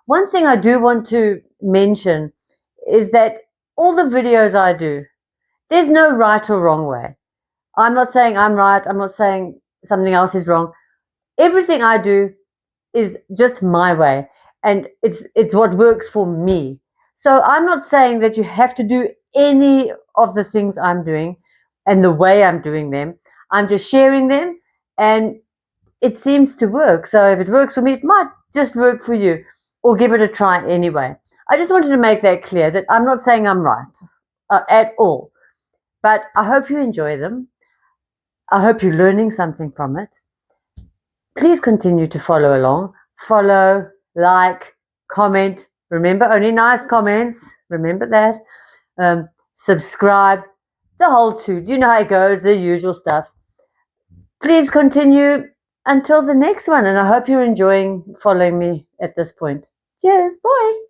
One thing I do want to mention is that all the videos I do, there's no right or wrong way. I'm not saying I'm right. I'm not saying something else is wrong. Everything I do is just my way, and it's what works for me. So I'm not saying that you have to do any of the things I'm doing and the way I'm doing them. I'm just sharing them, and it seems to work. So if it works for me, it might just work for you, or give it a try anyway. I just wanted to make that clear, that I'm not saying I'm right at all, but I hope you enjoy them. I hope you're learning something from it. Please continue to follow along. Follow, like, comment. Remember, only nice comments. Remember that. Subscribe. The whole toot. You know how it goes, the usual stuff. Please continue until the next one, and I hope you're enjoying following me at this point. Cheers. Bye.